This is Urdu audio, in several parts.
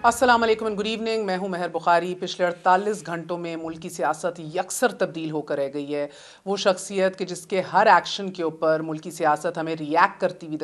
السلام علیکم اینڈ گڈ ایوننگ. میں ہوں مہر بخاری. پچھلے 48 گھنٹوں میں ملکی سیاست یکسر تبدیل ہو کر رہ گئی ہے. وہ شخصیت کہ جس کے ہر ایکشن کے اوپر ملکی سیاست ہمیں ریئیکٹ کرتی ہوئی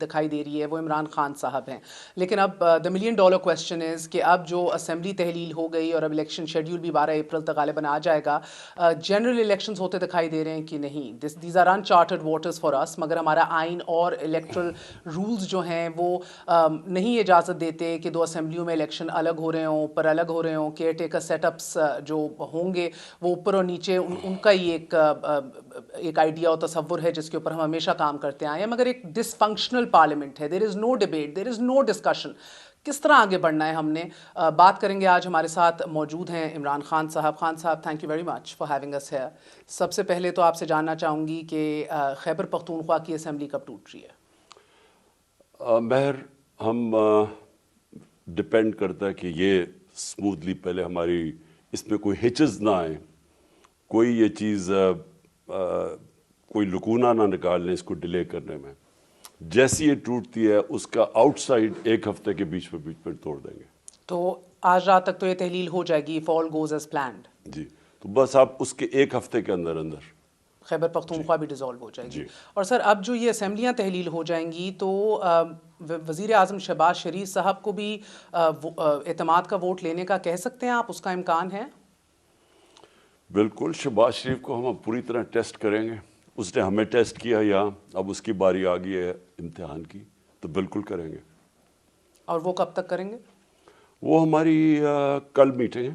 دکھائی دے رہی ہے وہ عمران خان صاحب ہیں. لیکن اب دا ملین ڈالر کویسچن از کہ اب جو اسمبلی تحلیل ہو گئی اور اب الیکشن شیڈیول بھی 12 اپریل تک غالباً آ جائے گا, جنرل الیکشنز ہوتے دکھائی دے رہے ہیں کہ نہیں. دیز آر انچارٹڈ واٹرز فار اس, مگر ہمارا آئین اور الیکٹرل رولز جو ہیں وہ نہیں اجازت دیتے کہ دو اسمبلیوں میں الیکشن الگ ہو رہے ہوں, اوپر الگ ہو رہے ہوں. کیئر ٹیکر سیٹ اپس جو ہوں گے وہ اوپر اور نیچے ان کا ہی ایک آئیڈیا اور تصور ہے جس کے اوپر ہم ہمیشہ کام کرتے آئے ہیں. مگر ایک ڈس فنکشنل پارلیمنٹ ہے. دیر از نو ڈبیٹ, دیر از نو ڈسکشن. کس طرح آگے بڑھنا ہے ہم نے بات کریں گے. آج ہمارے ساتھ موجود ہیں عمران خان صاحب. خان صاحب, thank you very much for having us here. سب سے پہلے تو آپ سے جاننا چاہوں گی کہ خیبر پختونخوا کی اسمبلی کب ٹوٹ رہی ہے؟ مہر, ہم ڈپینڈ کرتا ہے کہ یہ اسموتھلی پہلے ہماری اس میں کوئی ہچز نہ آئیں, کوئی یہ چیز کوئی لکونہ نہ نکال لیں اس کو ڈیلے کرنے میں. جیسی یہ ٹوٹتی ہے اس کا آؤٹ سائڈ ایک ہفتے کے بیچ میں توڑ دیں گے. تو آج رات تک تو یہ تحلیل ہو جائے گی, if all goes as planned. جی, تو بس آپ اس کے ایک ہفتے کے اندر خیبر پختونخوا بھی ڈیزالو ہو جائے گی. جی. اور سر اب جو یہ اسمبلیاں تحلیل ہو جائیں گی تو وزیر اعظم شہباز شریف صاحب کو بھی اعتماد کا ووٹ لینے کا کہہ سکتے ہیں آپ, اس کا امکان ہے؟ بالکل, شہباز شریف کو ہم پوری طرح ٹیسٹ کریں گے. اس نے ہمیں ٹیسٹ کیا یہاں, اب اس کی باری آ گئی ہے امتحان کی, تو بالکل کریں گے. اور وہ کب تک کریں گے؟ وہ ہماری کل میٹنگ ہے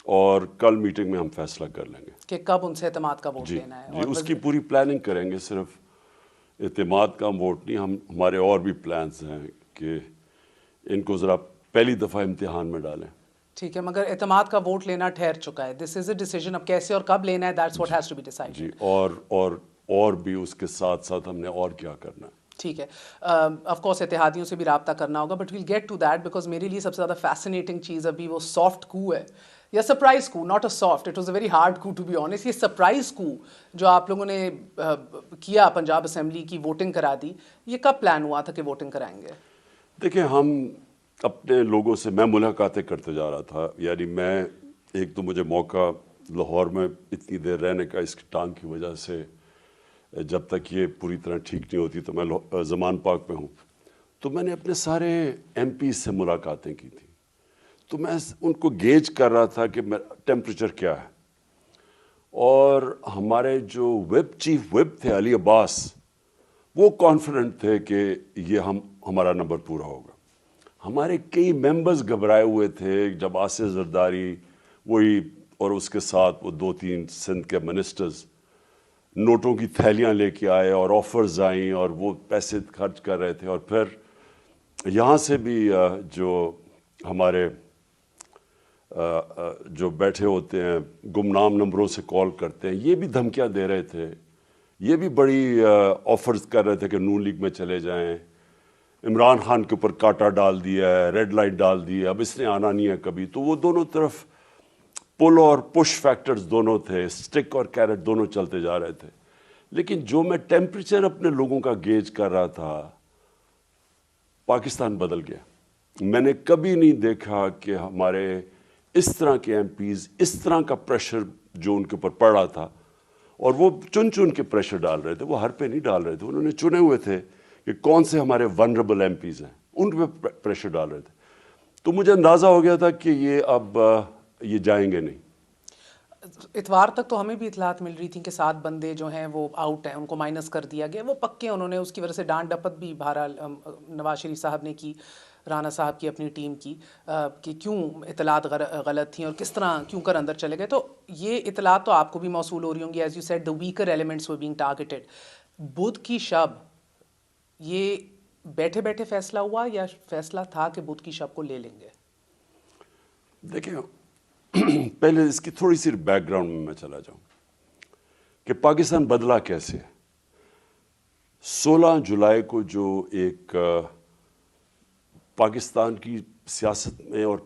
اور کل میٹنگ میں ہم فیصلہ کر لیں گے کہ کب ان سے اعتماد کا ووٹ لینا ہے. جی, اس کی پوری پلاننگ کریں گے. صرف اعتماد کا ووٹ نہیں, ہمارے اور بھی پلانس ہیں کہ ان کو ذرا پہلی دفعہ امتحان میں ڈالیں. ٹھیک ہے, مگر اعتماد کا ووٹ لینا ٹھہر چکا ہے. دس از اے ڈیسیژن, اب کیسے اور کب لینا ہے, that's what has to be decide. جی, اور بھی اس کے ساتھ ساتھ ہم نے اور کیا کرنا ہے. ٹھیک ہے, آف کورس اتحادیوں سے بھی رابطہ کرنا ہوگا, but we'll get to that. Because میرے لیے سب سے زیادہ فیسینیٹنگ چیز ابھی وہ سافٹ کو ہے, یا سرپرائز کو, not a soft, it was a very hard کو ٹو بی آنیسٹ. یہ سرپرائز کو جو آپ لوگوں نے کیا, پنجاب اسمبلی کی ووٹنگ کرا دی, یہ کب پلان ہوا تھا کہ ووٹنگ کرائیں گے؟ دیکھیں, ہم اپنے لوگوں سے, میں ملاقاتیں کرتے جا رہا تھا. یعنی میں ایک تو مجھے موقع لاہور میں اتنی دیر رہنے کا اس ٹانگ کی وجہ سے, جب تک یہ پوری طرح ٹھیک نہیں ہوتی تو میں زمان پاک میں ہوں, تو میں نے اپنے سارے ایم پی سے ملاقاتیں کی تھیں. تو میں ان کو گیج کر رہا تھا کہ ٹیمپریچر کیا ہے. اور ہمارے جو چیف وپ تھے علی عباس, وہ کانفیڈنٹ تھے کہ یہ ہمارا نمبر پورا ہوگا. ہمارے کئی ممبرز گھبرائے ہوئے تھے جب آصف زرداری وہی اور اس کے ساتھ وہ 2-3 سندھ کے منسٹرز نوٹوں کی تھیلیاں لے کے آئے اور آفرز آئیں اور وہ پیسے خرچ کر رہے تھے. اور پھر یہاں سے بھی جو ہمارے جو بیٹھے ہوتے ہیں گمنام نمبروں سے کال کرتے ہیں, یہ بھی دھمکیاں دے رہے تھے, یہ بھی بڑی آفرز کر رہے تھے کہ نون لیگ میں چلے جائیں. عمران خان کے اوپر کاٹا ڈال دیا ہے, ریڈ لائٹ ڈال دی ہے, اب اس نے آنا نہیں ہے کبھی. تو وہ دونوں طرف پل اور پش فیکٹرز دونوں تھے, سٹک اور کیرٹ دونوں چلتے جا رہے تھے. لیکن جو میں ٹیمپریچر اپنے لوگوں کا گیج کر رہا تھا, پاکستان بدل گیا. میں نے کبھی نہیں دیکھا کہ ہمارے اس طرح کے ایم پیز اس طرح کا پریشر جو ان کے اوپر پڑ رہا تھا, اور وہ چن کے پریشر ڈال رہے تھے. وہ ہر پہ نہیں ڈال رہے تھے, انہوں نے چنے ہوئے تھے کہ کون سے ہمارے ونربل ایم پیز ہیں, ان پہ پریشر ڈال رہے تھے. تو مجھے اندازہ ہو گیا تھا کہ یہ اب یہ جائیں گے نہیں. اتوار تک تو ہمیں بھی اطلاعات مل رہی تھیں کہ 7 بندے جو ہیں وہ آؤٹ ہیں, ان کو مائنس کر دیا گیا. وہ پکے انہوں نے اس کی وجہ سے ڈانٹ ڈپت بھی بہرحال نواز شریف صاحب نے کی, رانا صاحب کی اپنی ٹیم کی, کہ کیوں اطلاعات غلط تھیں اور کس طرح کیوں کر اندر چلے گئے. تو یہ اطلاعات تو آپ کو بھی موصول ہو رہی ہوں گی. As you said the weaker elements were being targeted. بدھ کی شب یہ بیٹھے بیٹھے فیصلہ ہوا یا فیصلہ تھا کہ بدھ کی شب کو لے لیں گے؟ دیکھیں, پہلے اس کی تھوڑی سی بیک گراؤنڈ میں چلا جاؤں کہ پاکستان بدلا کیسے. 16 جولائی کو جو ایک پاکستان کی سیاست میں اور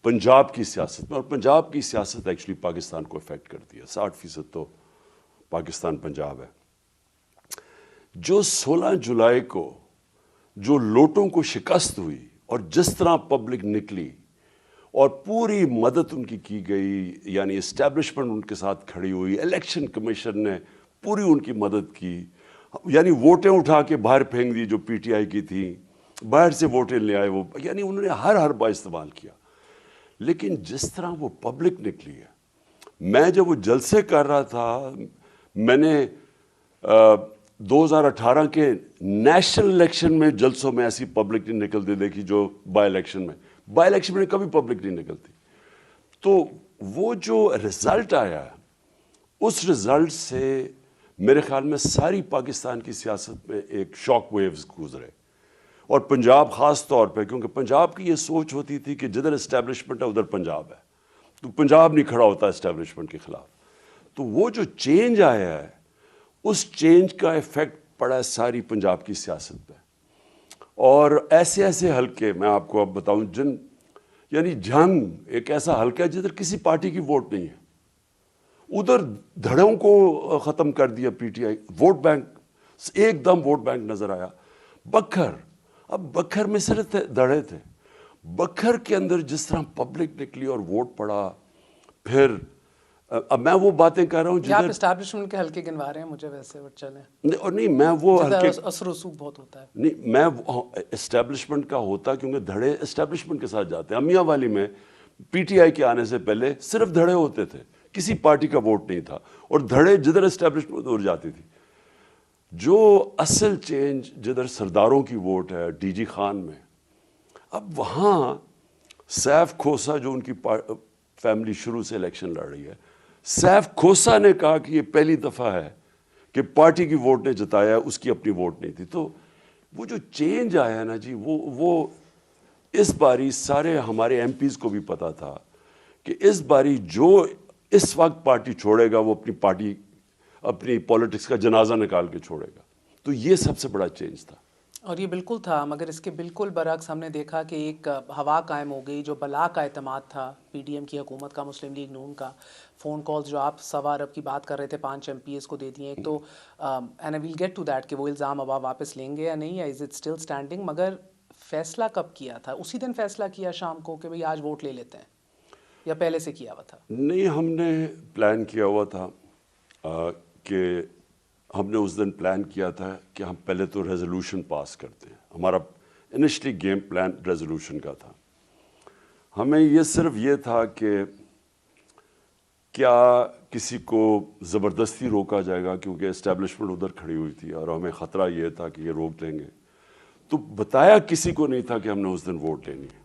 پنجاب کی سیاست میں, اور پنجاب کی سیاست ایکچولی پاکستان کو افیکٹ کرتی ہے, 60% تو پاکستان پنجاب ہے. جو 16 جولائی کو جو لوٹوں کو شکست ہوئی اور جس طرح پبلک نکلی اور پوری مدد ان کی گئی، یعنی اسٹیبلشمنٹ ان کے ساتھ کھڑی ہوئی، الیکشن کمیشن نے پوری ان کی مدد کی، یعنی ووٹیں اٹھا کے باہر پھینک دی جو پی ٹی آئی کی تھیں، باہر سے ووٹیں لے آئے وہ، یعنی انہوں نے ہر حربہ استعمال کیا. لیکن جس طرح وہ پبلک نکلی ہے، میں جب وہ جلسے کر رہا تھا، میں نے 2018 کے نیشنل الیکشن میں جلسوں میں ایسی پبلک نہیں نکلتی دیکھی جو بائی الیکشن میں کبھی پبلک نہیں نکلتی. تو وہ جو رزلٹ آیا ہے، اس رزلٹ سے میرے خیال میں ساری پاکستان کی سیاست میں ایک شاک ویوز گزرے، اور پنجاب خاص طور پہ، کیونکہ پنجاب کی یہ سوچ ہوتی تھی کہ جدھر اسٹیبلشمنٹ ہے ادھر پنجاب ہے، تو پنجاب نہیں کھڑا ہوتا اسٹیبلشمنٹ کے خلاف. تو وہ جو چینج آیا ہے، اس چینج کا ایفیکٹ پڑا ہے ساری پنجاب کی سیاست پہ. اور ایسے ایسے حلقے میں آپ کو اب بتاؤں، یعنی جنگ ایک ایسا حلقہ ہے جدھر کسی پارٹی کی ووٹ نہیں ہے، ادھر دھڑوں کو ختم کر دیا P T I. Vote bank ایک دم ووٹ بینک نظر آیا. اب بکھر میں صرف دھڑے تھے، بکھر کے اندر جس طرح پبلک نکلی اور ووٹ پڑا. پھر اب میں وہ باتیں کر رہا ہوں آپ اسٹیبلشمنٹ کے حلقے گنوا رہے ہیں مجھے ویسے، چلیں. اور نہیں، میں وہ حلقے اثر رسوخ بہت ہوتا ہے. نہیں، میں اسٹیبلشمنٹ کا ہوتا، کیونکہ دھڑے اسٹیبلشمنٹ کے ساتھ جاتے ہیں. امیہ والی میں پی ٹی آئی کے آنے سے پہلے صرف دھڑے ہوتے تھے، کسی پارٹی کا ووٹ نہیں تھا، اور دھڑے جدھر اسٹیبلشمنٹ ادھر جاتی تھی. جو اصل چینج جدھر سرداروں کی ووٹ ہے ڈی جی خان میں، اب وہاں سیف کھوسا جو ان کی فیملی شروع سے الیکشن لڑ رہی ہے، سیف کھوسا نے کہا کہ یہ پہلی دفعہ ہے کہ پارٹی کی ووٹ نے جتایا، اس کی اپنی ووٹ نہیں تھی. تو وہ جو چینج آیا ہے نا جی، وہ اس باری سارے ہمارے ایم پیز کو بھی پتا تھا کہ اس باری جو اس وقت پارٹی چھوڑے گا، وہ اپنی پولیٹکس کا جنازہ نکال کے چھوڑے گا. تو یہ سب سے بڑا چینج تھا. اور یہ بالکل تھا، مگر اس کے بالکل برعکس ہم نے دیکھا کہ ایک ہوا قائم ہو گئی جو بلا کا اعتماد تھا پی ڈی ایم کی حکومت کا، مسلم لیگ نون کا. فون کالز جو آپ 1.25 ارب کی بات کر رہے تھے، 5 ایم پی ایس کو دے دیے. ایک تو and I will get to that کہ وہ الزام اب آپ واپس لیں گے یا نہیں، یا از اٹ اسٹل اسٹینڈنگ. مگر فیصلہ کب کیا تھا؟ اسی دن فیصلہ کیا شام کو کہ بھئی آج ووٹ لے لیتے ہیں، یا پہلے سے کیا ہوا تھا؟ نہیں، ہم نے پلان کیا ہوا تھا کہ ہم نے اس دن پلان کیا تھا کہ ہم پہلے تو ریزولوشن پاس کرتے ہیں. ہمارا انیشلی گیم پلان ریزولوشن کا تھا. ہمیں یہ صرف یہ تھا کہ کیا کسی کو زبردستی روکا جائے گا، کیونکہ اسٹیبلشمنٹ ادھر کھڑی ہوئی تھی اور ہمیں خطرہ یہ تھا کہ یہ روک دیں گے. تو بتایا کسی کو نہیں تھا کہ ہم نے اس دن ووٹ لینی ہے،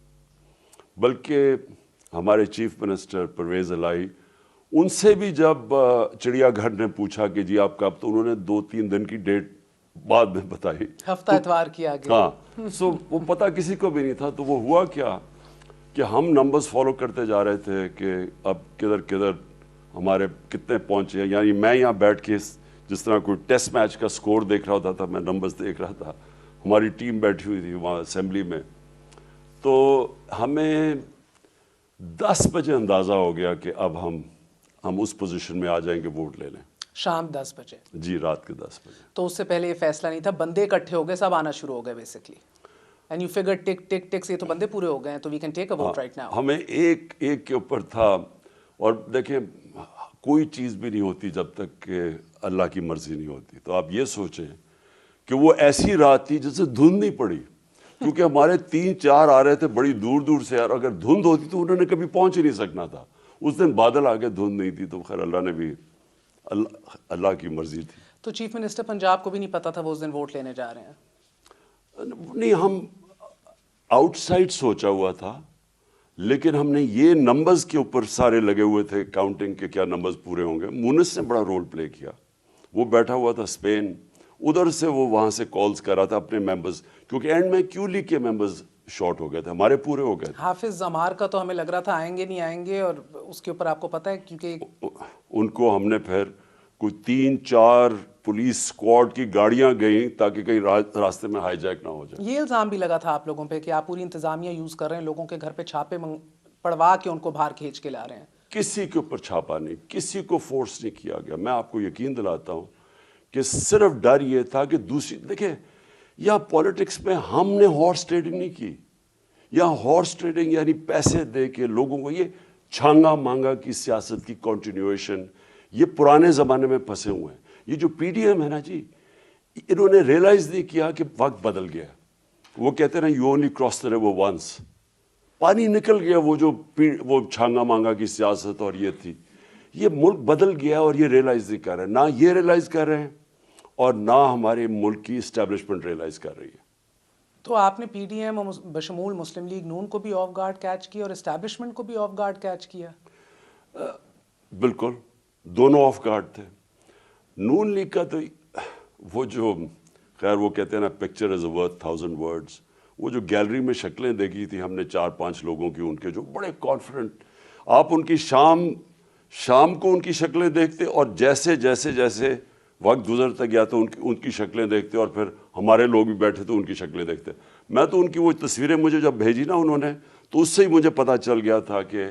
بلکہ ہمارے چیف منسٹر پرویز الہی، ان سے بھی جب چڑیا گھر نے پوچھا کہ جی آپ کب، تو انہوں نے 2-3 دن کی ڈیٹ بعد میں بتائی، ہفتہ اتوار کیا گیا. ہاں. سو وہ پتہ کسی کو بھی نہیں تھا. تو وہ ہوا کیا کہ ہم نمبرز فالو کرتے جا رہے تھے کہ اب کدھر ہمارے کتنے پہنچے. یعنی میں یہاں بیٹھ کے جس طرح کوئی ٹیسٹ میچ کا سکور دیکھ رہا ہوتا تھا، میں نمبرز دیکھ رہا تھا. ہماری ٹیم بیٹھی ہوئی تھی وہاں اسمبلی میں. تو ہمیں 10 بجے اندازہ ہو گیا کہ اب ہم اس پوزیشن میں آ جائیں گے ووٹ لے لیں. شام 10 بجے؟ جی، رات کے 10 بجے. تو اس سے پہلے یہ فیصلہ نہیں تھا، بندے اکٹھے ہو گئے، سب آنا شروع ہو گئے basically, and you figure tick tick tick سے یہ تو بندے پورے ہو گئے ہیں، تو we can take a vote right now. ہمیں ایک کے اوپر تھا. اور دیکھیں، کوئی چیز بھی نہیں ہوتی جب تک کہ اللہ کی مرضی نہیں ہوتی. تو آپ یہ سوچیں کہ وہ ایسی رات تھی جس سے دھند نہیں پڑی، کیونکہ ہمارے 3-4 آ رہے تھے بڑی دور دور سے. اور اگر دھند ہوتی تو انہوں نے کبھی پہنچ ہی نہیں سکنا تھا. اس دن بادل آگے، دھند نہیں تھی. تو خیر اللہ نے بھی، اللہ کی مرضی تھی. تو چیف منسٹر پنجاب کو بھی نہیں پتا تھا وہ اس دن ووٹ لینے جا رہے ہیں؟ نہیں، ہم آؤٹ سائڈ سوچا ہوا تھا، لیکن ہم نے یہ نمبرز کے اوپر سارے لگے ہوئے تھے کاؤنٹنگ کے کیا نمبرز پورے ہوں گے. مونس نے بڑا رول پلے کیا. وہ بیٹھا ہوا تھا اسپین، ادھر سے وہ وہاں سے کالز کر رہا تھا اپنے ممبرز، کیونکہ اینڈ میں کیو لیگ کے ممبرز شارٹ ہو گئے تھے، ہمارے پورے ہو گئے تھے. حافظ عمار کا تو ہمیں لگ رہا تھا آئیں گے نہیں آئیں گے، اور اس کے اوپر آپ کو پتہ ہے کیونکہ ان کو ہم نے پھر کوئی 3-4 پولیس اسکواڈ کی گاڑیاں گئیں تاکہ کہیں راستے میں ہائی جیک نہ ہو جائے. یہ الزام بھی لگا تھا آپ لوگوں پہ کہ آپ پوری انتظامیہ یوز کر رہے ہیں، لوگوں کے گھر پہ چھاپے پڑوا کے ان کو باہر کھینچ کے لا رہے ہیں. کسی کے اوپر چھاپا نہیں، کسی کو فورس نہیں کیا گیا. میں آپ کو یقین دلاتا ہوں کہ صرف ڈر یہ تھا کہ دیکھیں، یا پولیٹکس میں ہم نے ہارس ٹریڈنگ نہیں کی، یا ہارس ٹریڈنگ یعنی پیسے دے کے لوگوں کو, یہ چھانگا مانگا کی سیاست کی کنٹینیویشن, یہ پرانے زمانے میں پھنسے ہوئے ہیں. یہ جو پی ڈی ایم ہے نا جی, انہوں نے ریئلائز نہیں کیا کہ وقت بدل گیا. وہ کہتے ہیں نا you only cross the river once. پانی نکل گیا, وہ چھانگا مانگا کی سیاست اور یہ تھی. یہ ملک بدل گیا اور یہ ریئلائز نہیں کر رہے, نہ یہ ریئلائز کر رہے ہیں اور نہ ہمارے ملک کی اسٹیبلشمنٹ ریئلائز کر رہی ہے. تو آپ نے پی ڈی ایم بشمول مسلم لیگ نون کو بھی آف گارڈ کیچ کیا اور اسٹیبلشمنٹ کو بھی آف گارڈ کیچ کیا؟ بالکل, دونوں آف گارڈ تھے. نون لیگ کا تو وہ جو خیر وہ کہتے ہیں نا پکچر از ورتھ 1000 ورڈز, وہ جو گیلری میں شکلیں دیکھی تھی ہم نے 4-5 لوگوں کی, ان کے جو بڑے کانفیڈنٹ, آپ ان کی شام کو ان کی شکلیں دیکھتے اور جیسے جیسے جیسے وقت گزرتا گیا تو ان کی شکلیں دیکھتے, اور پھر ہمارے لوگ بھی بیٹھے تو ان کی شکلیں دیکھتے. میں تو ان کی وہ تصویریں مجھے جب بھیجی نا انہوں نے, تو اس سے ہی مجھے پتہ چل گیا تھا کہ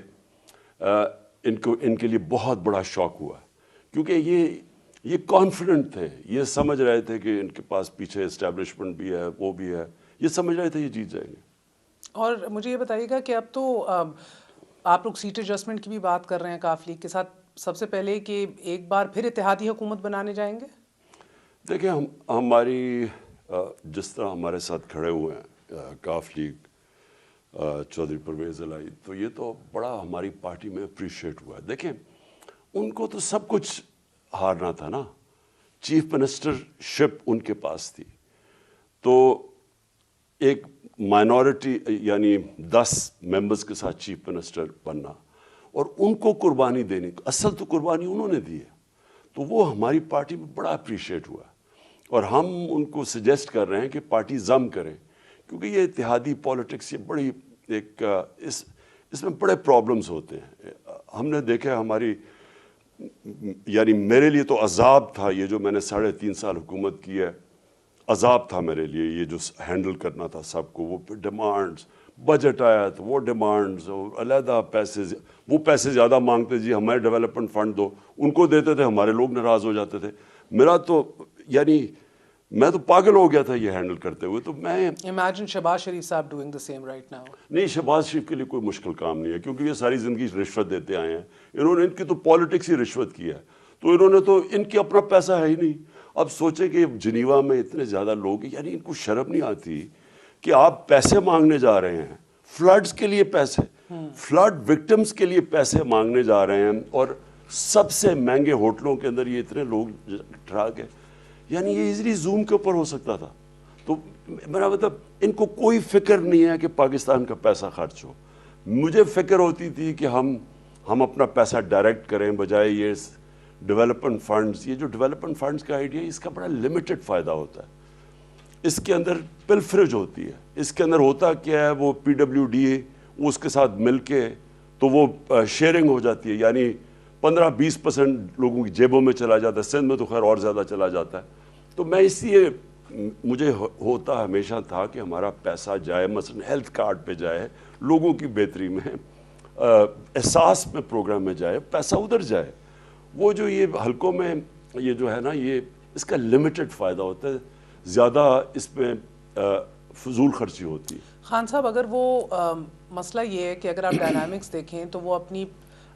ان کے لیے بہت بڑا شوق ہوا, کیونکہ یہ کانفیڈنٹ تھے, یہ سمجھ رہے تھے کہ ان کے پاس پیچھے اسٹیبلشمنٹ بھی ہے, وہ بھی ہے, یہ سمجھ رہے تھے یہ جیت جائیں گے. اور مجھے یہ بتائیے گا کہ اب تو آپ لوگ سیٹ ایڈجسٹمنٹ کی بھی بات کر رہے ہیں کاف لیگ کے ساتھ, سب سے پہلے کہ ایک بار پھر اتحادی حکومت بنانے جائیں گے؟ دیکھیں ہماری جس طرح ہمارے ساتھ کھڑے ہوئے ہیں کاف لیگ, چودھری پرویز الہی, تو یہ تو بڑا ہماری پارٹی میں اپریشیٹ ہوا ہے. دیکھیں ان کو تو سب کچھ ہارنا تھا نا, چیف منسٹر شپ ان کے پاس تھی, تو ایک مائنورٹی یعنی 10 ممبرز کے ساتھ چیف منسٹر بننا اور ان کو قربانی دینی, اصل تو قربانی انہوں نے دی ہے, تو وہ ہماری پارٹی میں بڑا اپریشیٹ ہوا. اور ہم ان کو سجیسٹ کر رہے ہیں کہ پارٹی ضم کریں, کیونکہ یہ اتحادی پالیٹکس یہ بڑی ایک اس میں بڑے پرابلمز ہوتے ہیں. ہم نے دیکھا ہماری یعنی میرے لیے تو عذاب تھا یہ جو میں نے 3.5 سال حکومت کی ہے, عذاب تھا میرے لیے یہ جو ہینڈل کرنا تھا سب کو. وہ ڈیمانڈز, بجٹ آیا تو وہ ڈیمانڈز, علیحدہ پیسے, وہ پیسے زیادہ مانگتے, جی ہمارے ڈیولپمنٹ فنڈ دو, ان کو دیتے تھے, ہمارے لوگ ناراض ہو جاتے تھے. میرا تو یعنی میں تو پاگل ہو گیا تھا یہ ہینڈل کرتے ہوئے. تو میں امیجن شہباز شریف صاحب doing the same right now. نہیں, شہباز شریف کے لیے کوئی مشکل کام نہیں ہے, کیونکہ یہ ساری زندگی رشوت دیتے آئے ہیں. ان کی تو پالیٹکس ہی رشوت کی ہے, تو انہوں نے تو ان کی اپنا پیسہ ہے ہی نہیں. اب سوچیں کہ جنیوا میں اتنے زیادہ لوگ, یعنی ان کو شرم نہیں آتی کہ آپ پیسے مانگنے جا رہے ہیں, فلڈز کے لیے پیسے, فلڈ وکٹمز کے لیے پیسے مانگنے جا رہے ہیں, اور سب سے مہنگے ہوٹلوں کے اندر یہ اتنے لوگ ٹھہرا کے, یعنی یہ ایزیلی زوم کے اوپر ہو سکتا تھا. تو میرا مطلب ان کو کوئی فکر نہیں ہے کہ پاکستان کا پیسہ خرچ ہو. مجھے فکر ہوتی تھی کہ ہم اپنا پیسہ ڈائریکٹ کریں بجائے یہ ڈیولپمنٹ فنڈز. یہ جو ڈیولپمنٹ فنڈز کا آئیڈیا ہے اس کا بڑا لمیٹڈ فائدہ ہوتا ہے, اس کے اندر پلفریج ہوتی ہے. اس کے اندر ہوتا کیا ہے, وہ PWD اس کے ساتھ مل کے تو وہ شیئرنگ ہو جاتی ہے, یعنی 15-20% لوگوں کی جیبوں میں چلا جاتا ہے. سندھ میں تو خیر اور زیادہ چلا جاتا ہے. تو میں اس لیے مجھے ہوتا ہمیشہ تھا کہ ہمارا پیسہ جائے, مثلا ہیلتھ کارڈ پہ جائے, لوگوں کی بہتری میں, احساس میں پروگرام میں جائے, پیسہ ادھر جائے. وہ جو یہ حلقوں میں یہ جو ہے نا, یہ اس کا لمیٹڈ فائدہ ہوتا ہے, زیادہ اس میں فضول خرچی ہوتی ہے. خان صاحب, اگر وہ مسئلہ یہ ہے کہ اگر آپ ڈائنامکس دیکھیں تو وہ اپنی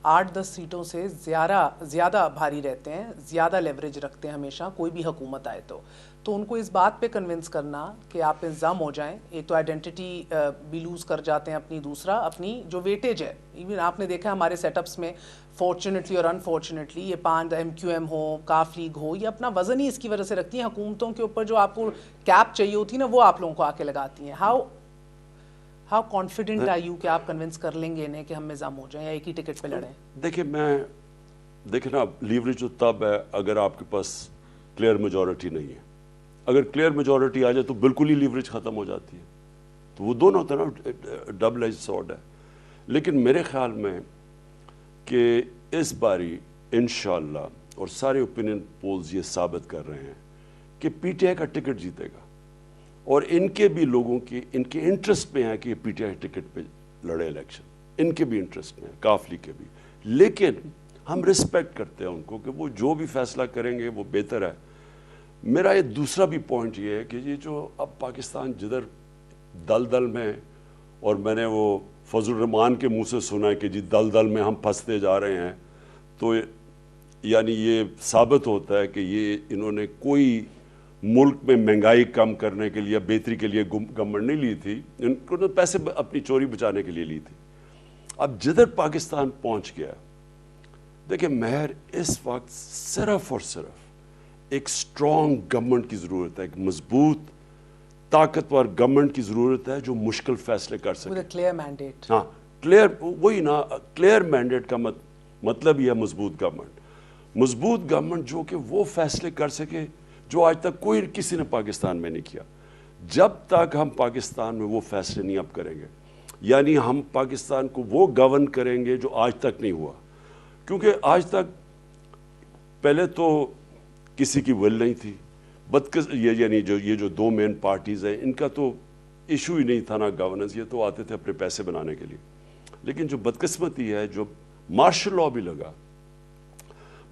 8-10 سیٹوں سے زیادہ بھاری رہتے ہیں, زیادہ لیوریج رکھتے ہیں ہمیشہ کوئی بھی حکومت آئے تو ان کو اس بات پہ کنونس کرنا کہ آپ انضم ہو جائیں, ایک تو آئیڈینٹی بھی لوز کر جاتے ہیں اپنی, دوسرا اپنی جو ویٹیج ہے. ایون آپ نے دیکھا ہمارے سیٹ اپس میں فارچونیٹلی اور انفارچونیٹلی یہ 5 MQM ہو, کاف لیگ ہو, یہ اپنا وزن ہی اس کی وجہ سے رکھتی ہیں. حکومتوں کے اوپر جو آپ کو کیپ چاہیے ہوتی ہے نا, وہ آپ لوگوں کو آ کے لگاتی ہیں. ہاؤ کانفیڈنٹ آر یو کہ آپ کنونس کر لیں گے انہیں کہ ہم نظام ہو جائیں یا ایک ہی ٹکٹ پہ لڑیں؟ دیکھیں نا, لیوریج تو تب ہے اگر آپ کے پاس کلیئر میجورٹی نہیں ہے. اگر کلیئر میجورٹی آ جائے تو بالکل ہی لیوریج ختم ہو جاتی ہے. تو وہ دونوں ہوتا ہے نا, ڈبل ایج سورڈ ہے. لیکن میرے خیال میں کہ اس باری انشاءاللہ, اور سارے اوپینین پولز یہ ثابت کر رہے ہیں کہ PTI کا ٹکٹ جیتے گا, اور ان کے بھی لوگوں کی ان کے انٹرسٹ میں ہے کہ یہ PTI ٹکٹ پہ لڑے الیکشن, ان کے بھی انٹرسٹ میں ہے, کاف لیگ کے بھی. لیکن ہم رسپیکٹ کرتے ہیں ان کو کہ وہ جو بھی فیصلہ کریں گے وہ بہتر ہے. میرا یہ دوسرا بھی پوائنٹ یہ ہے کہ یہ جو اب پاکستان جدھر دل میں اور میں نے وہ فضل الرحمان کے منہ سے سنا کہ جی دل میں ہم پھنستے جا رہے ہیں، تو یعنی یہ ثابت ہوتا ہے کہ یہ انہوں نے کوئی ملک میں مہنگائی کم کرنے کے لیے بہتری کے لیے گورنمنٹ نہیں لی تھی، ان کو پیسے اپنی چوری بچانے کے لیے لی تھی۔ اب جدھر پاکستان پہنچ گیا، دیکھیں مہر اس وقت صرف اور صرف ایک اسٹرانگ گورنمنٹ کی ضرورت ہے، ایک مضبوط طاقتور گورنمنٹ کی ضرورت ہے جو مشکل فیصلے کر سکے۔ کلیئر مینڈیٹ، ہاں کلیئر، وہی نا، کلیئر مینڈیٹ کا مطلب یہ ہے مضبوط گورنمنٹ۔ مضبوط گورنمنٹ جو کہ وہ فیصلے کر سکے جو آج تک کوئی کسی نے پاکستان میں نہیں کیا۔ جب تک ہم پاکستان میں وہ فیصلے نہیں اب کریں گے، یعنی ہم پاکستان کو وہ گورن کریں گے جو آج تک نہیں ہوا، کیونکہ آج تک پہلے تو کسی کی ول نہیں تھی، یعنی یہ جو دو مین پارٹیز ہیں ان کا تو ایشو ہی نہیں تھا نا گورننس، یہ تو آتے تھے اپنے پیسے بنانے کے لیے۔ لیکن جو بدقسمتی ہے، جو مارشل لاء بھی لگا،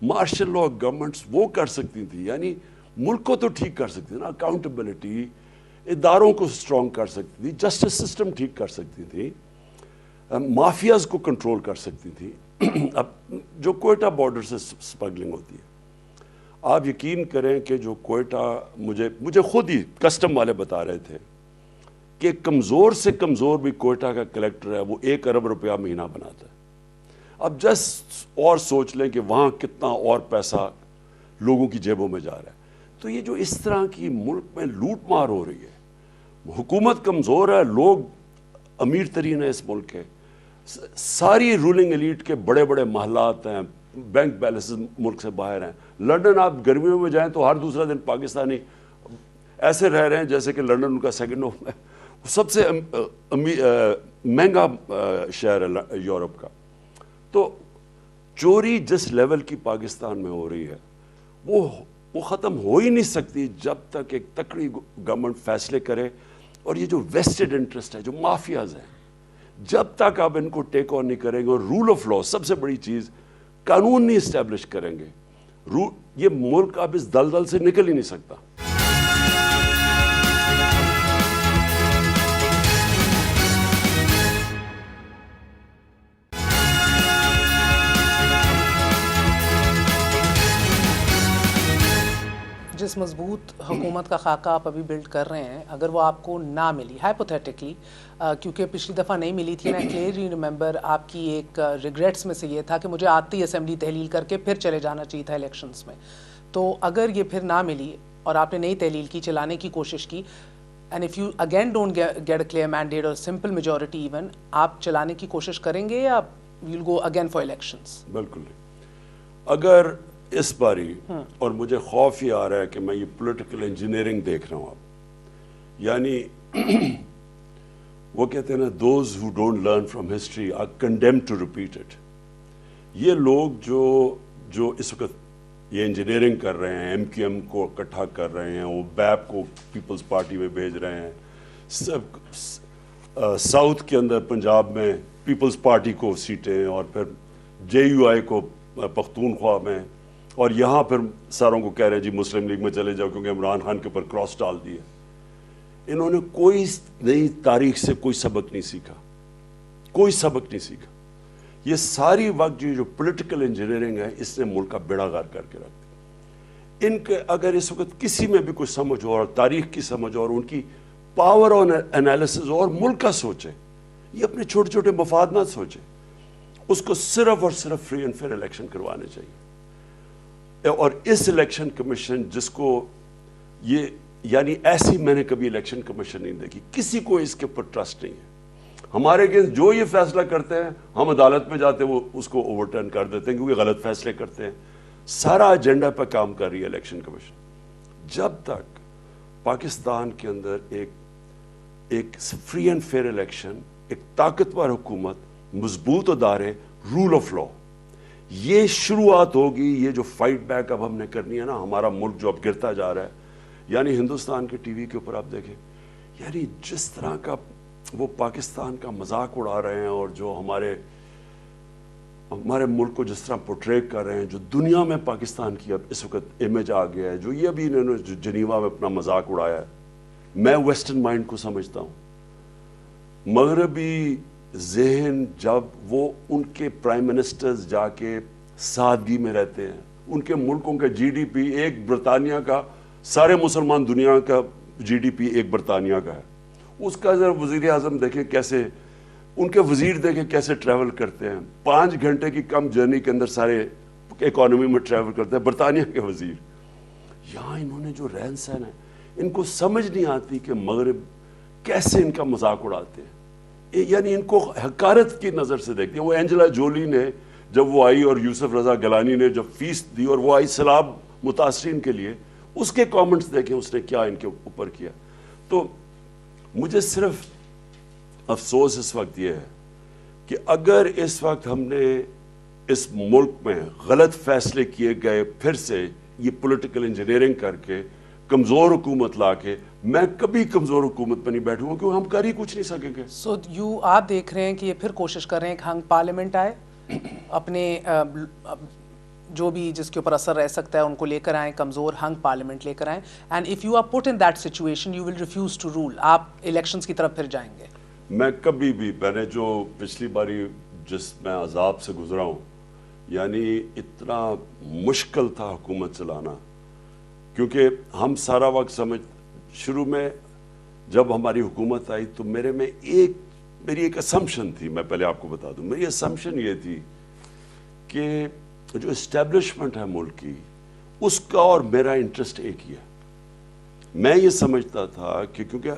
مارشل لاء گورنمنٹس وہ کر سکتی تھی، یعنی ملک کو تو ٹھیک کر سکتی تھی نا، اکاؤنٹیبلٹی، اداروں کو سٹرونگ کر سکتی تھی، جسٹس سسٹم ٹھیک کر سکتی تھی، مافیاز کو کنٹرول کر سکتی تھی۔ اب جو کوئٹہ بارڈر سے سمگلنگ ہوتی ہے، آپ یقین کریں کہ جو کوئٹہ، مجھے خود ہی کسٹم والے بتا رہے تھے کہ کمزور سے کمزور بھی کوئٹہ کا کلیکٹر ہے وہ 1 ارب روپیہ مہینہ بناتا ہے۔ اب جسٹ اور سوچ لیں کہ وہاں کتنا اور پیسہ لوگوں کی جیبوں میں جا رہا ہے۔ تو یہ جو اس طرح کی ملک میں لوٹ مار ہو رہی ہے، حکومت کمزور ہے، لوگ امیر ترین ہیں اس ملک کے، ساری رولنگ ایلیٹ کے بڑے بڑے محلات ہیں، بینک بیلنس ملک سے باہر ہیں۔ لنڈن آپ گرمیوں میں جائیں تو ہر دوسرا دن پاکستانی ایسے رہ رہے ہیں جیسے کہ لنڈن ان کا سیکنڈ ہوم ہے، سب سے مہنگا شہر ہے یورپ کا۔ تو چوری جس لیول کی پاکستان میں ہو رہی ہے وہ ختم ہو ہی نہیں سکتی جب تک ایک تکڑی گورنمنٹ فیصلے کرے۔ اور یہ جو ویسٹڈ انٹرسٹ ہے، جو مافیاز ہیں، جب تک آپ ان کو ٹیک آن نہیں کریں گے، اور رول آف لاء سب سے بڑی چیز، قانون نہیں اسٹیبلش کریں گے، یہ ملک اب اس دلدل سے نکل ہی نہیں سکتا۔ جس مضبوط حکومت کا خاکہ آپ ابھی بلڈ کر رہے ہیں، اگر وہ آپ کو نہ ملی ہائپوتھیٹکلی، کیونکہ پچھلی دفعہ نہیں ملی تھی، میں کلیئرلی ریممبر آپ کی ایک ریگریٹس میں سے یہ تھا کہ مجھے آتی اسمبلی تحلیل کر کے پھر چلے جانا چاہیے تھا الیکشنز میں۔ تو اگر یہ پھر نہ ملی اور آپ نے نئی تحلیل کی، چلانے کی کوشش کی، and if you again don't get a clear mandate اور سمپل میجورٹی ایون، آپ چلانے کی کوشش کریں گے یا we'll go again for elections? بالکل نہیں۔ اگر اس باری، اور مجھے خوف ہی آ رہا ہے کہ میں یہ پولیٹیکل انجینئرنگ دیکھ رہا ہوں اب، یعنی وہ کہتے ہیں نا those who don't learn from history are condemned to repeat it۔ یہ لوگ جو اس وقت یہ انجینئرنگ کر رہے ہیں، ایم کیو ایم کو اکٹھا کر رہے ہیں، وہ بیپ کو پیپلز پارٹی میں بھیج رہے ہیں، ساؤتھ کے اندر پنجاب میں پیپلز پارٹی کو سیٹیں، اور پھر جے یو آئی کو پختونخوا میں، اور یہاں پھر ساروں کو کہہ رہے ہیں جی مسلم لیگ میں چلے جاؤ کیونکہ عمران خان کے اوپر کراس ڈال دیے۔ انہوں نے کوئی نئی تاریخ سے کوئی سبق نہیں سیکھا، کوئی سبق نہیں سیکھا۔ یہ ساری وقت جو پولیٹیکل انجینئرنگ ہے، اس نے ملک کا بیڑا غرق کر کے رکھ دیا۔ ان کے اگر اس وقت کسی میں بھی کوئی سمجھ ہو، اور تاریخ کی سمجھ اور ان کی پاور اور انالیسز اور ملک کا سوچے، یہ اپنے چھوٹے چھوٹے مفاد نہ سوچے، اس کو صرف اور صرف فری اینڈ فیئر الیکشن کروانے چاہیے۔ اور اس الیکشن کمیشن جس کو یہ، یعنی ایسی میں نے کبھی الیکشن کمیشن نہیں دیکھی، کسی کو اس کے اوپر ٹرسٹ نہیں ہے۔ ہمارے اگینسٹ جو یہ فیصلہ کرتے ہیں، ہم عدالت میں جاتے ہیں، وہ اس کو اوورٹرن کر دیتے ہیں کیونکہ غلط فیصلے کرتے ہیں۔ سارا ایجنڈا پہ کام کر رہی ہے الیکشن کمیشن۔ جب تک پاکستان کے اندر ایک فری اینڈ فیئر الیکشن، ایک طاقتور حکومت، مضبوط ادارے، رول آف لاء، یہ شروعات ہوگی، یہ جو فائٹ بیک اب ہم نے کرنی ہے نا، ہمارا ملک جو اب گرتا جا رہا ہے، یعنی ہندوستان کے ٹی وی کے اوپر آپ دیکھیں، یعنی جس طرح کا وہ پاکستان کا مذاق اڑا رہے ہیں، اور جو ہمارے ملک کو جس طرح پورٹری کر رہے ہیں، جو دنیا میں پاکستان کی اب اس وقت امیج آ گیا ہے، جو یہ ابھی انہوں نے جو جنیوا میں اپنا مذاق اڑایا ہے، میں ویسٹرن مائنڈ کو سمجھتا ہوں مغربی ذہن جب وہ ان کے پرائم منسٹرز جا کے سادگی میں رہتے ہیں، ان کے ملکوں کا جی ڈی پی ایک برطانیہ کا، سارے مسلمان دنیا کا جی ڈی پی ایک برطانیہ کا ہے، اس کا ذرا وزیر اعظم دیکھیں کیسے، ان کے وزیر دیکھیں کیسے ٹریول کرتے ہیں، 5 گھنٹے کی کم جرنی کے اندر سارے اکانومی میں ٹریول کرتے ہیں برطانیہ کے وزیر. یہاں انہوں نے جو رہن سہن ہے، ان کو سمجھ نہیں آتی کہ مغرب کیسے ان کا مذاق اڑاتے ہیں، یعنی ان کو حقارت کی نظر سے دیکھتے ہیں. وہ اینجلا جولی نے جب وہ آئی اور یوسف رضا گیلانی نے جب فیس دی اور وہ آئی سیلاب متاثرین کے لیے، اس کے کامنٹس دیکھیں اس نے کیا ان کے اوپر کیا. تو مجھے صرف افسوس اس وقت یہ ہے کہ اگر اس وقت ہم نے اس ملک میں غلط فیصلے کیے گئے، پھر سے یہ پولیٹیکل انجینئرنگ کر کے کمزور حکومت لا کے، میں کبھی کمزور حکومت پہ نہیں بیٹھوں گا کیونکہ ہم کر ہی کچھ نہیں سکیں گے. سو آپ دیکھ رہے ہیں کہ یہ پھر کوشش کر رہے ہیں کہ ہنگ پارلیمنٹ آئے، اپنے جو بھی جس کے اوپر اثر رہ سکتا ہے ان کو لے کر آئیں، کمزور ہنگ پارلیمنٹ لے کر آئیں، and if you are put in that situation you will refuse to rule, آپ الیکشنز کی طرف پھر جائیں گے. میں کبھی بھی، میں نے جو پچھلی باری جس میں عذاب سے گزرا ہوں، یعنی اتنا مشکل تھا حکومت چلانا، کیونکہ ہم سارا وقت شروع میں جب ہماری حکومت آئی تو میری ایک اسمپشن تھی، میں پہلے آپ کو بتا دوں، میری اسمپشن یہ تھی کہ جو اسٹیبلشمنٹ ہے ملک کی، اس کا اور میرا انٹرسٹ ایک ہی ہے. میں یہ سمجھتا تھا کہ کیونکہ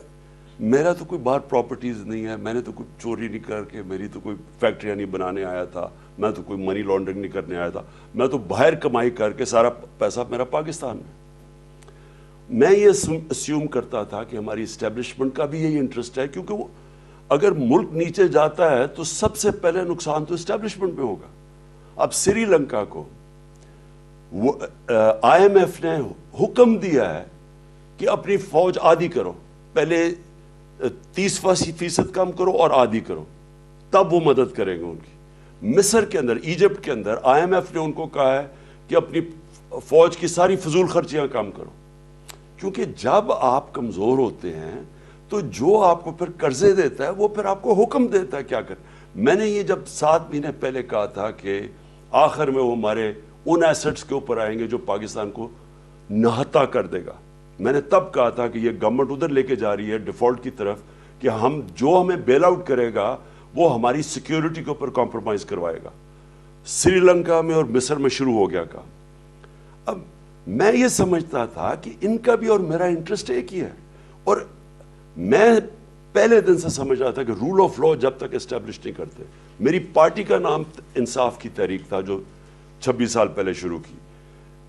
میرا تو کوئی باہر پراپرٹیز نہیں ہے، میں نے تو کوئی چوری نہیں کر کے، میری تو کوئی فیکٹریاں نہیں بنانے آیا تھا، میں تو کوئی منی لانڈرنگ نہیں کرنے آیا تھا، میں تو باہر کمائی کر کے سارا پیسہ میرا پاکستان میں یہ اسیوم کرتا تھا کہ ہماری اسٹیبلشمنٹ کا بھی یہی انٹرسٹ ہے، کیونکہ وہ اگر ملک نیچے جاتا ہے تو سب سے پہلے نقصان تو اسٹیبلشمنٹ میں ہوگا. اب سری لنکا کو آئی ایم ایف نے حکم دیا ہے کہ اپنی فوج آدھی کرو، پہلے 30% کم کرو اور آدھی کرو، تب وہ مدد کریں گے ان کی. مصر کے اندر، ایجپٹ کے اندر آئی ایم ایف نے ان کو کہا ہے کہ اپنی فوج کی ساری فضول خرچیاں کم کرو، کیونکہ جب آپ کمزور ہوتے ہیں تو جو آپ کو پھر قرضے دیتا ہے وہ پھر آپ کو حکم دیتا ہے کیا کر. میں نے یہ جب 7 مہینے پہلے کہا تھا کہ آخر میں وہ ہمارے ان ایسٹس کے اوپر آئیں گے جو پاکستان کو نہتا کر دے گا، میں نے تب کہا تھا کہ یہ گورنمنٹ ادھر لے کے جا رہی ہے ڈیفالٹ کی طرف، کہ ہمیں بیل آؤٹ کرے گا وہ ہماری سیکیورٹی کے اوپر کمپرومائز کروائے گا. سری لنکا میں اور مصر میں شروع ہو گیا کام. اب میں یہ سمجھتا تھا کہ ان کا بھی اور میرا انٹرسٹ ایک ہی ہے، اور میں پہلے دن سے سمجھ رہا تھا کہ رول آف لا جب تک اسٹیبلش نہیں کرتے. میری پارٹی کا نام انصاف کی تحریک تھا جو 26 سال پہلے شروع کی.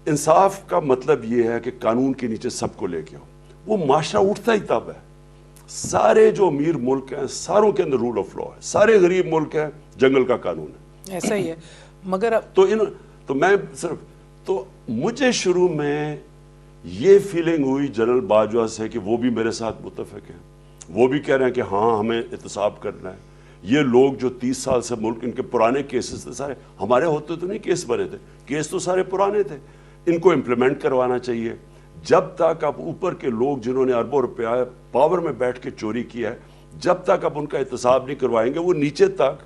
انصاف کا مطلب یہ ہے کہ قانون کے نیچے سب کو لے کے آؤ. وہ معاشرہ اٹھتا ہی تب ہے. سارے جو امیر ملک ہیں ساروں کے اندر رول آف لا ہے، سارے غریب ملک ہیں جنگل کا قانون ہے. ایسا ہی ہے. مگر تو میں تو مجھے شروع میں یہ فیلنگ ہوئی جنرل باجوہ سے کہ وہ بھی میرے ساتھ متفق ہیں، وہ بھی کہہ رہے ہیں کہ ہاں ہمیں احتساب کرنا ہے. یہ لوگ جو 30 سال سے ملک، ان کے پرانے کیسز تھے سارے، ہمارے ہوتے تو نہیں کیس بنے تھے، کیس تو سارے پرانے تھے، ان کو امپلیمنٹ کروانا چاہیے. جب تک آپ اوپر کے لوگ جنہوں نے اربوں روپیہ پاور میں بیٹھ کے چوری کیا ہے، جب تک آپ ان کا احتساب نہیں کروائیں گے، وہ نیچے تک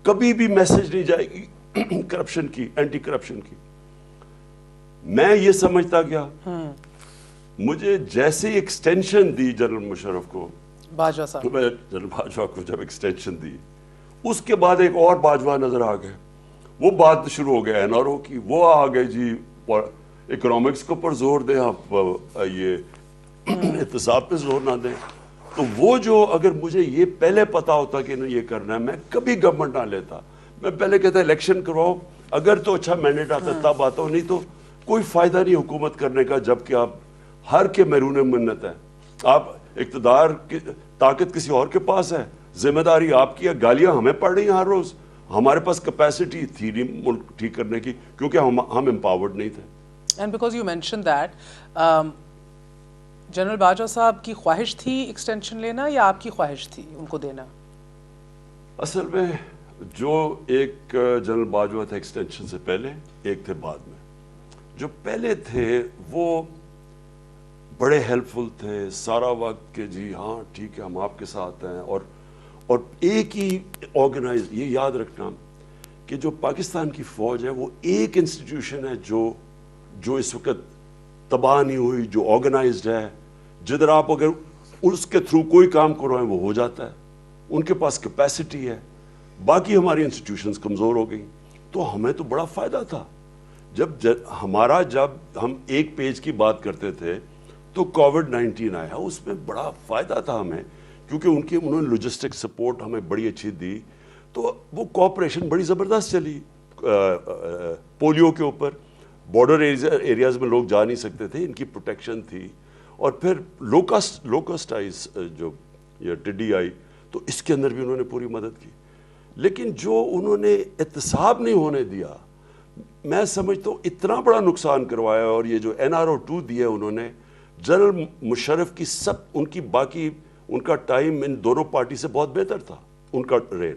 کبھی بھی میسج نہیں جائے گی کرپشن کی، اینٹی کرپشن کی. میں یہ سمجھتا گیا. مجھے جیسے ایکسٹینشن دی جنرل مشرف کو، باجوہ صاحب، جنرل باجوہ کو جب ایکسٹینشن دی، اس کے بعد ایک اور باجوہ نظر آ گئے. وہ بات شروع ہو گیا NRO کی، وہ آ گئے جی اکنامکس کے اوپر زور دیں، آپ یہ احتساب پہ زور نہ دیں. تو وہ جو اگر مجھے یہ پہلے پتا ہوتا کہ انہیں یہ کرنا ہے، میں کبھی گورنمنٹ نہ لیتا. میں پہلے کہتا الیکشن کرواؤ، اگر تو اچھا مینڈیٹ آتا تب آتا ہو، نہیں تو کوئی فائدہ نہیں حکومت کرنے کا جبکہ آپ ہر کے محرون منت ہیں. آپ اقتدار کی طاقت کسی اور کے پاس ہے، ذمہ داری آپ کی ہے. گالیاں ہمیں پڑ رہی ہیں ہر روز، ہمارے پاس کیپیسٹی تھی نہیں ملک ٹھیک کرنے کی کیونکہ ہم امپاورڈ نہیں تھے. And because you mention that, general Bajwa صاحب کی خواہش تھی ایکسٹینشن لینا یا آپ کی خواہش تھی ان کو دینا؟ اصل میں جو ایک جنرل باجوہ تھے ایکسٹینشن سے پہلے، ایک تھے بعد میں. جو پہلے تھے وہ بڑے ہیلپ فل تھے سارا وقت کہ جی ہاں ٹھیک ہے ہم آپ کے ساتھ ہیں، اور ایک ہی آرگنائز, یہ یاد رکھنا کہ جو پاکستان کی فوج ہے وہ ایک انسٹیٹیوشن ہے جو اس وقت تباہ نہیں ہوئی, جو آرگنائزڈ ہے, جدھر آپ اگر اس کے تھرو کوئی کام کروائیں وہ ہو جاتا ہے, ان کے پاس کیپیسٹی ہے. باقی ہماری انسٹیٹیوشنز کمزور ہو گئیں, تو ہمیں تو بڑا فائدہ تھا. جب ہم ایک پیج کی بات کرتے تھے تو کووڈ-19 آیا, اس میں بڑا فائدہ تھا ہمیں, کیونکہ انہوں نے لوجسٹک سپورٹ ہمیں بڑی اچھی دی, تو وہ کوآپریشن بڑی زبردست چلی. پولیو کے اوپر بارڈر ایریاز میں لوگ جا نہیں سکتے تھے, ان کی پروٹیکشن تھی. اور پھر لوکسٹ آئیز, جو یہ ٹڈی آئی, تو اس کے اندر بھی انہوں نے پوری مدد کی. لیکن جو انہوں نے احتساب نہیں ہونے دیا, میں سمجھتا ہوں اتنا بڑا نقصان کروایا. اور یہ جو NRO-2 دیا انہوں نے, جنرل مشرف کی ان کا ٹائم ان دونوں پارٹی سے بہت بہتر تھا, ان کا رین.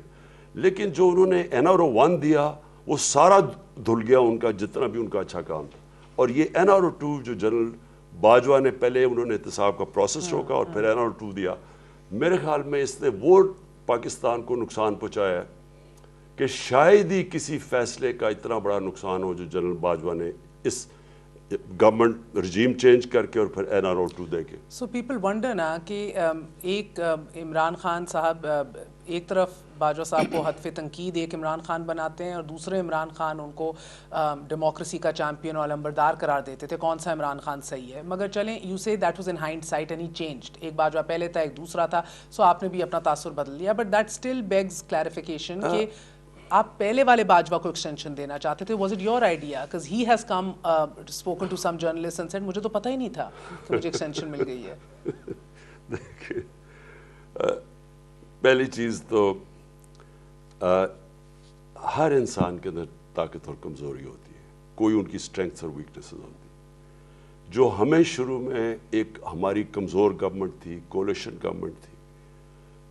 لیکن جو انہوں نے NRO-1 دیا وہ سارا دھل گیا ان کا, جتنا بھی ان کا اچھا کام تھا. اور یہ NRO-2 جو جنرل باجوہ نے پہلے انہوں نے احتساب کا پروسیس روکا اور پھر NRO-2 دیا, میرے خیال میں اس نے وہ پاکستان کو نقصان پہنچایا ہے کہ شاید ہی کسی فیصلے کا اتنا بڑا نقصان ہو جو جنرل باجوہ نے اس گورنمنٹ رجیم چینج کر کے اور پھر NRO-2 دے کے. سو پیپل ونڈر نا کہ ایک عمران خان صاحب ایک طرف باجوہ صاحب کو حتف تنقید ایک عمران خان بناتے ہیں, اور دوسرے عمران خان ان کو ڈیموکریسی کا چیمپئن اور علمبردار قرار دیتے تھے. کون سا عمران خان صحیح ہے؟ مگر چلیں, you say that was in hindsight and he changed. ایک باجوہ پہلے تھا, ایک دوسرا تھا, سو آپ نے بھی اپنا تاثر بدل لیا. But that still begs clarification کہ آپ پہلے والے باجوہ کو ایکسٹینشن دینا چاہتے تھے. Was it your idea? Because he has come spoken to some journalist and said مجھے تو پتہ ہی نہیں تھا کہ مجھے ایکسٹینشن مل گئی ہے. دیکھیے, پہلی چیز تو ہر انسان کے اندر طاقت اور کمزوری ہوتی ہے, کوئی ان کی اسٹرینگتھ اور ویکنیسز ہوتی ہیں. جو ہمیں شروع میں ایک ہماری کمزور گورنمنٹ تھی, کولیشن گورنمنٹ تھی,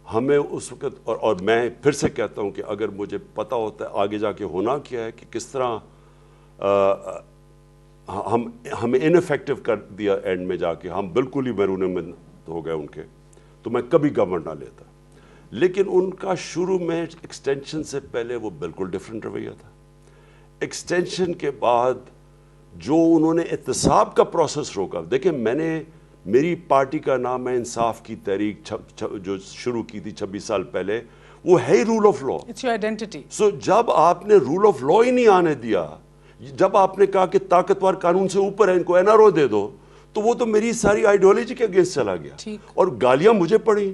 ہمیں اس وقت اور میں پھر سے کہتا ہوں کہ اگر مجھے پتہ ہوتا ہے آگے جا کے ہونا کیا ہے, کہ کس طرح ہمیں انفیکٹو کر دیا اینڈ میں جا کے, ہم بالکل ہی بیرون من ہو گئے ان کے, تو میں کبھی گورنمنٹ نہ لیتا. لیکن ان کا شروع میں ایکسٹینشن سے پہلے وہ بالکل ڈیفرنٹ رویہ تھا. ایکسٹینشن کے بعد جو انہوں نے احتساب کا پروسیس روکا, دیکھیں میری پارٹی کا نام ہے انصاف کی تحریک, جو شروع کی تھی 26 سال پہلے, وہ ہے ہی rule of law. It's your identity. So جب آپ نے رول آف لا ہی نہیں آنے دیا, جب آپ نے کہا کہ طاقتور قانون سے اوپر ہے, ان کو NRO دے دو, تو وہ تو میری ساری آئیڈیالوجی کے اگینسٹ چلا گیا. اور گالیاں مجھے پڑیں,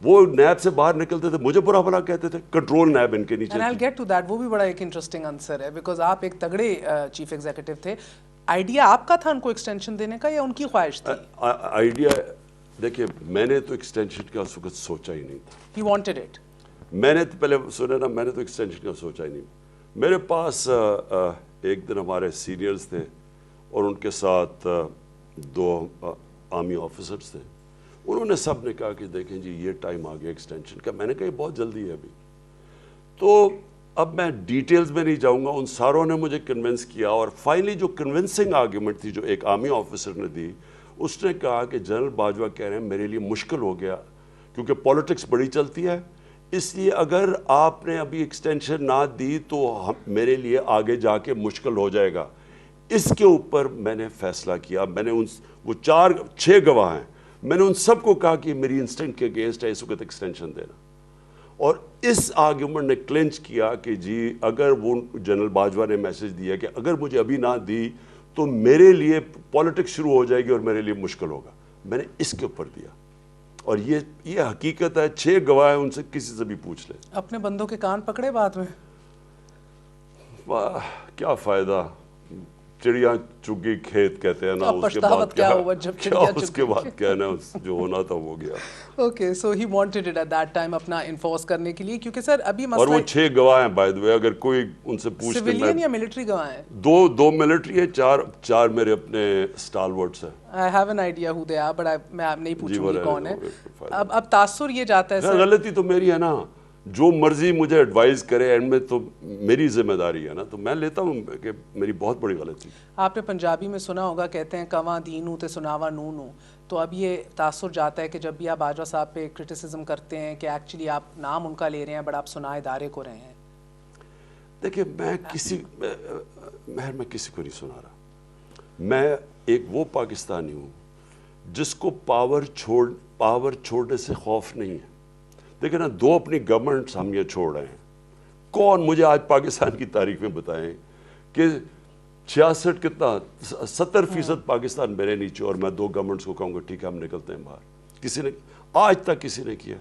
وہ نیب سے باہر نکلتے تھے, مجھے برا بھلا کہتے تھے, کنٹرول نیب ان کے نیچے. And I will get to that. وہ بھی بڑا ایک انٹرسٹنگ آنسر ہے, بیکاز آپ ایک تگڑے چیف ایگزیکٹو تھے. آئیڈیا آپ کا تھا ان کو ایکسٹینشن دینے کا, یا ان کی خواہش تھی؟ آئیڈیا, دیکھیے میں نے تو ایکسٹینشن کا اس وقت سوچا ہی نہیں تھا. ہی وانٹڈ اٹ. میں نے تو پہلے سنا نا, میں نے تو ایکسٹینشن کا سوچا ہی نہیں. میرے پاس ایک دن ہمارے سینئرز تھے اور ان کے ساتھ 2 آرمی آفیسرز تھے. انہوں نے سب نے کہا کہ دیکھیں جی یہ ٹائم آ گیا ایکسٹینشن کا. میں نے کہا یہ بہت جلدی ہے ابھی. تو اب میں ڈیٹیلز میں نہیں جاؤں گا, ان ساروں نے مجھے کنونس کیا, اور فائنلی جو کنونسنگ آرگیومنٹ تھی جو ایک آرمی آفیسر نے دی, اس نے کہا کہ جنرل باجوہ کہہ رہے ہیں میرے لیے مشکل ہو گیا, کیونکہ پولیٹکس بڑی چلتی ہے, اس لیے اگر آپ نے ابھی ایکسٹینشن نہ دی تو میرے لیے آگے جا کے مشکل ہو جائے گا. اس کے اوپر میں نے فیصلہ کیا. میں نے وہ 6 گواہ ہیں, میں نے ان سب کو کہا کہ میری انسٹنکٹ کے اگینسٹ ہے اس وقت ایکسٹینشن دینا. اور اس آرگیومنٹ نے کلینچ کیا کہ جی اگر وہ جنرل باجوہ نے میسج دیا کہ اگر مجھے ابھی نہ دی تو میرے لیے پالیٹکس شروع ہو جائے گی اور میرے لیے مشکل ہوگا, میں نے اس کے اوپر دیا. اور یہ حقیقت ہے, 6 گواہ ہیں, ان سے کسی سے بھی پوچھ لیں. اپنے بندوں کے کان پکڑے بعد میں؟ کیا فائدہ, چڑیا چگی کھیت کہتے ہیں نا, اس کے بعد کیا ہوا جب چڑیا چگی, اس کے بعد کیا نا, جو ہونا تھا وہ گیا. Okay, so he wanted it at that time اپنا انفورس کرنے کے لیے, کیونکہ سر ابھی مسئلہ. اور وہ 6 گواہ ہیں بائی دی وے, اگر کوئی ان سے پوچھ کے, سویلین یا ملٹری گواہ ہیں؟ 2 ملٹری ہیں, 4 میرے اپنے اسٹالورٹس ہیں. I have an idea who they are, but میں نہیں پوچھوں گی کون ہے. اب تاثر یہ جاتا ہے سر, غلطی تو میری ہے نا جو مرضی مجھے ایڈوائز کرے اینڈ میں تو میری ذمہ داری ہے نا, تو میں لیتا ہوں کہ میری بہت بڑی غلطی. آپ نے پنجابی میں سنا ہوگا, کہتے ہیں کواں دینوں تے سناوا نونوں, تو اب یہ تاثر جاتا ہے کہ جب بھی آپ باجوہ صاحب پہ کرٹیسزم کرتے ہیں کہ ایکچولی آپ نام ان کا لے رہے ہیں بٹ آپ سنا ادارے کو رہے ہیں. دیکھیں میں کسی کو نہیں سنا رہا. میں ایک وہ پاکستانی ہوں جس کو پاور چھوڑنے سے خوف نہیں ہے. دیکھیں نا, 2 اپنی گورنمنٹس ہم یہ چھوڑ رہے ہیں. کون مجھے آج پاکستان کی تاریخ میں بتائیں کہ 70% پاکستان میرے نیچے اور میں 2 گورنمنٹس کو کہوں گا ٹھیک ہے ہم نکلتے ہیں باہر. کسی نے آج تک کسی نے کیا؟